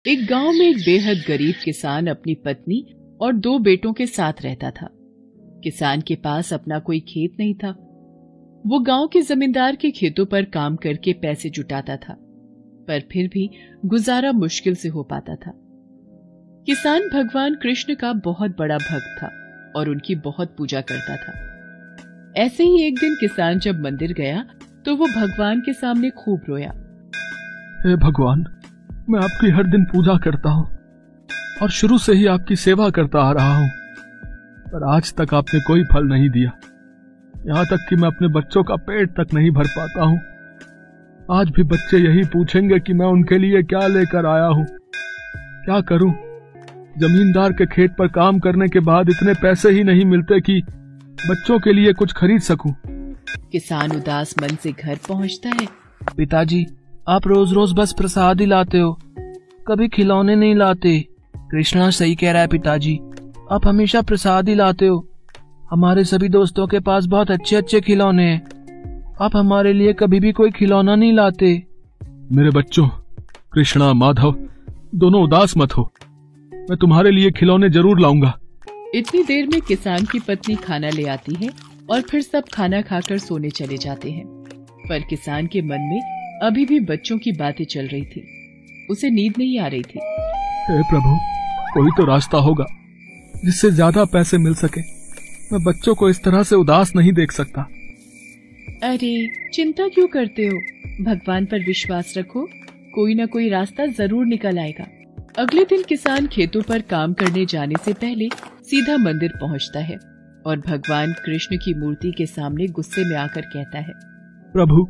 एक गांव में एक बेहद गरीब किसान अपनी पत्नी और 2 बेटों के साथ रहता था। किसान के पास अपना कोई खेत नहीं था। वो गांव के जमींदार के खेतों पर काम करके पैसे जुटाता था, पर फिर भी गुजारा मुश्किल से हो पाता था। किसान भगवान कृष्ण का बहुत बड़ा भक्त था और उनकी बहुत पूजा करता था। ऐसे ही एक दिन किसान जब मंदिर गया तो वो भगवान के सामने खूब रोया। हे भगवान, मैं आपकी हर दिन पूजा करता हूँ और शुरू से ही आपकी सेवा करता आ रहा हूँ, पर आज तक आपने कोई फल नहीं दिया। यहाँ तक कि मैं अपने बच्चों का पेट तक नहीं भर पाता हूँ। आज भी बच्चे यही पूछेंगे कि मैं उनके लिए क्या लेकर आया हूँ। क्या करूँ? जमींदार के खेत पर काम करने के बाद इतने पैसे ही नहीं मिलते कि बच्चों के लिए कुछ खरीद सकूं। किसान उदास मन से घर पहुंचता है। पिताजी, आप रोज रोज बस प्रसाद ही लाते हो, कभी खिलौने नहीं लाते। कृष्णा सही कह रहा है पिताजी, आप हमेशा प्रसाद ही लाते हो। हमारे सभी दोस्तों के पास बहुत अच्छे अच्छे खिलौने हैं, आप हमारे लिए कभी भी कोई खिलौना नहीं लाते। मेरे बच्चों, कृष्णा, माधव, दोनों उदास मत हो, मैं तुम्हारे लिए खिलौने जरूर लाऊंगा। इतनी देर में किसान की पत्नी खाना ले आती है और फिर सब खाना खाकर सोने चले जाते हैं। पर किसान के मन में अभी भी बच्चों की बातें चल रही थी, उसे नींद नहीं आ रही थी। हे प्रभु, कोई तो रास्ता होगा जिससे ज्यादा पैसे मिल सके। मैं बच्चों को इस तरह से उदास नहीं देख सकता। अरे चिंता क्यों करते हो, भगवान पर विश्वास रखो, कोई ना कोई रास्ता जरूर निकल आएगा। अगले दिन किसान खेतों पर काम करने जाने से पहले सीधा मंदिर पहुंचता है और भगवान कृष्ण की मूर्ति के सामने गुस्से में आकर कहता है, प्रभु,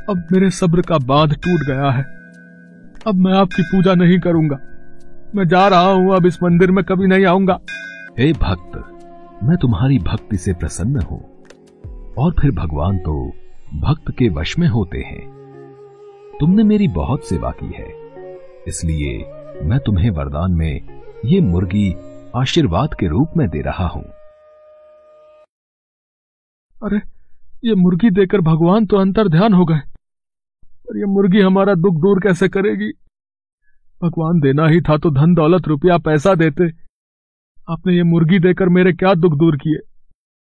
अब मेरे सब्र का बांध टूट गया है। अब मैं आपकी पूजा नहीं करूंगा। मैं जा रहा हूँ, अब इस मंदिर में कभी नहीं आऊंगा। हे भक्त, मैं तुम्हारी भक्ति से प्रसन्न हूँ, और फिर भगवान तो भक्त के वश में होते हैं। तुमने मेरी बहुत सेवा की है, इसलिए मैं तुम्हें वरदान में ये मुर्गी आशीर्वाद के रूप में दे रहा हूं। अरे, ये मुर्गी देकर भगवान तो अंतर ध्यान हो गए, पर ये मुर्गी हमारा दुख दूर कैसे करेगी? भगवान देना ही था तो धन दौलत रुपया पैसा देते। आपने ये मुर्गी देकर मेरे क्या दुख दूर किए।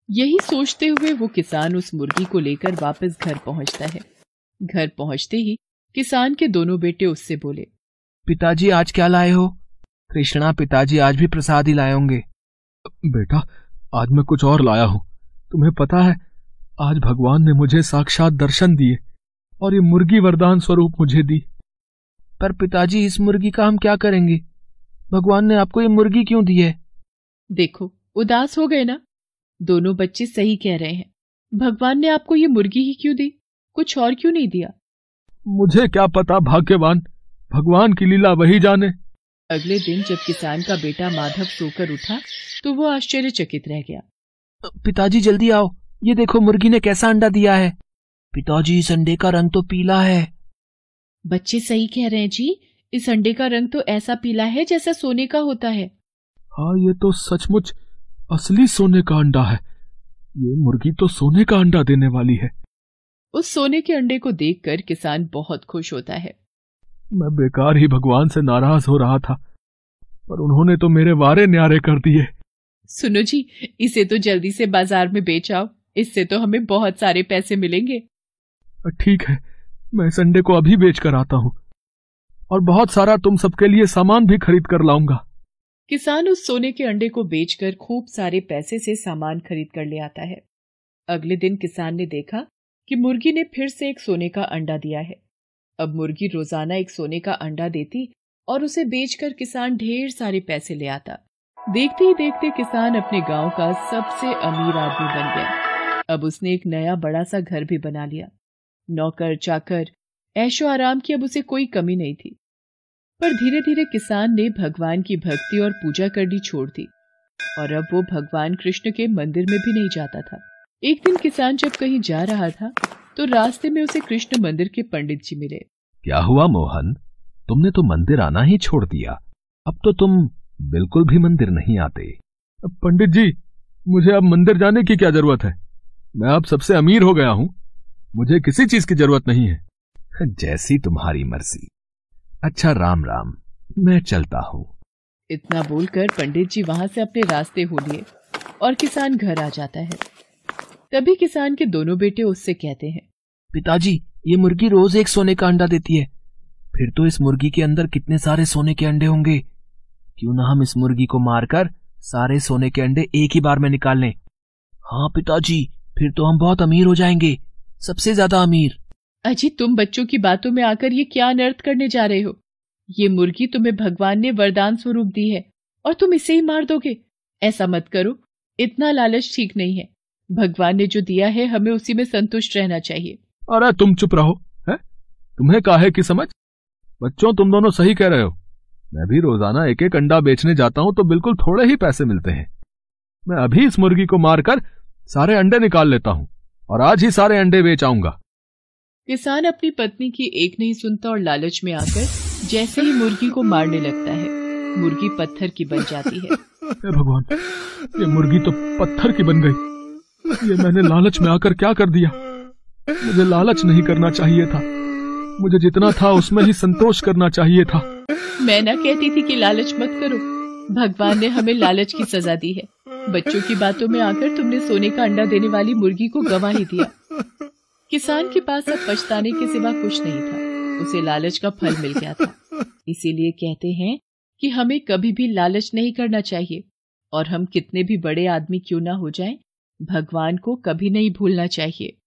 यही सोचते हुए वो किसान उस मुर्गी को लेकर वापस घर पहुंचता है। घर पहुंचते ही किसान के दोनों बेटे उससे बोले, पिताजी आज क्या लाए हो? कृष्णा, पिताजी आज भी प्रसाद ही लाए होंगे। बेटा, आज मैं कुछ और लाया हूं। तुम्हें पता है, आज भगवान ने मुझे साक्षात दर्शन दिए और ये मुर्गी वरदान स्वरूप मुझे दी। पर पिताजी, इस मुर्गी का हम क्या करेंगे? भगवान ने आपको ये मुर्गी क्यों दी है? देखो, उदास हो गए ना? दोनों बच्चे सही कह रहे हैं। भगवान ने आपको ये मुर्गी ही क्यों दी, कुछ और क्यों नहीं दिया? मुझे क्या पता भाग्यवान, भगवान की लीला वही जाने। अगले दिन जब किसान का बेटा माधव सोकर उठा तो वो आश्चर्यचकित रह गया। पिताजी जल्दी आओ, ये देखो मुर्गी ने कैसा अंडा दिया है। पिताजी, इस अंडे का रंग तो पीला है। बच्चे सही कह रहे हैं जी, इस अंडे का रंग तो ऐसा पीला है जैसा सोने का होता है। हाँ, ये तो सचमुच असली सोने का अंडा है। ये मुर्गी तो सोने का अंडा देने वाली है। उस सोने के अंडे को देखकर किसान बहुत खुश होता है। मैं बेकार ही भगवान से नाराज हो रहा था, पर उन्होंने तो मेरे वारे न्यारे कर दिए। सुनो जी, इसे तो जल्दी से बाजार में बेच आओ, इससे तो हमें बहुत सारे पैसे मिलेंगे। ठीक है, मैं इस अंडे को अभी बेच कर आता हूँ और बहुत सारा तुम सबके लिए सामान भी खरीद कर लाऊंगा। किसान उस सोने के अंडे को बेचकर खूब सारे पैसे से सामान खरीद कर ले आता है। अगले दिन किसान ने देखा कि मुर्गी ने फिर से एक सोने का अंडा दिया है। अब मुर्गी रोजाना एक सोने का अंडा देती और उसे बेचकर किसान ढेर सारे पैसे ले आता। देखते ही देखते किसान अपने गांव का सबसे अमीर आदमी बन गया। अब उसने एक नया बड़ा सा घर भी बना लिया। नौकर चाकर, ऐशो आराम की अब उसे कोई कमी नहीं थी। पर धीरे धीरे किसान ने भगवान की भक्ति और पूजा करनी छोड़ दी और अब वो भगवान कृष्ण के मंदिर में भी नहीं जाता था। एक दिन किसान जब कहीं जा रहा था तो रास्ते में उसे कृष्ण मंदिर के पंडित जी मिले। क्या हुआ मोहन, तुमने तो मंदिर आना ही छोड़ दिया। अब तो तुम बिल्कुल भी मंदिर नहीं आते। पंडित जी, मुझे अब मंदिर जाने की क्या जरूरत है? मैं अब सबसे अमीर हो गया हूँ, मुझे किसी चीज की जरूरत नहीं है। जैसी तुम्हारी मर्जी। अच्छा, राम राम, मैं चलता हूँ। इतना बोलकर पंडित जी वहां से अपने रास्ते हो लिए और किसान घर आ जाता है। तभी किसान के दोनों बेटे उससे कहते हैं, पिताजी, ये मुर्गी रोज एक सोने का अंडा देती है। फिर तो इस मुर्गी के अंदर कितने सारे सोने के अंडे होंगे। क्यों ना हम इस मुर्गी को मारकर सारे सोने के अंडे एक ही बार में निकाल लें। हाँ पिताजी, फिर तो हम बहुत अमीर हो जाएंगे, सबसे ज्यादा अमीर। अजी, तुम बच्चों की बातों में आकर ये क्या अनर्थ करने जा रहे हो? ये मुर्गी तुम्हें भगवान ने वरदान स्वरूप दी है और तुम इसे ही मार दोगे? ऐसा मत करो, इतना लालच ठीक नहीं है। भगवान ने जो दिया है हमें उसी में संतुष्ट रहना चाहिए। अरे तुम चुप रहो, है? तुम्हें काहे की समझ? बच्चों, तुम दोनों सही कह रहे हो। मैं भी रोजाना एक एक अंडा बेचने जाता हूं तो बिल्कुल थोड़े ही पैसे मिलते हैं। मैं अभी इस मुर्गी को मारकर सारे अंडे निकाल लेता हूं और आज ही सारे अंडे बेच आऊंगा। किसान अपनी पत्नी की एक नहीं सुनता और लालच में आकर जैसे ही मुर्गी को मारने लगता है, मुर्गी पत्थर की बन जाती है। हे भगवान, ये मुर्गी तो पत्थर की बन गई। ये मैंने लालच में आकर क्या कर दिया? मुझे लालच नहीं करना चाहिए था। मुझे जितना था उसमें ही संतोष करना चाहिए था। मैं ना कहती थी कि लालच मत करो। भगवान ने हमें लालच की सजा दी है। बच्चों की बातों में आकर तुमने सोने का अंडा देने वाली मुर्गी को गवा ही दिया। किसान के पास अब पछताने के सिवा कुछ नहीं था। उसे लालच का फल मिल गया था। इसीलिए कहते हैं कि हमें कभी भी लालच नहीं करना चाहिए और हम कितने भी बड़े आदमी क्यों ना हो जाएं, भगवान को कभी नहीं भूलना चाहिए।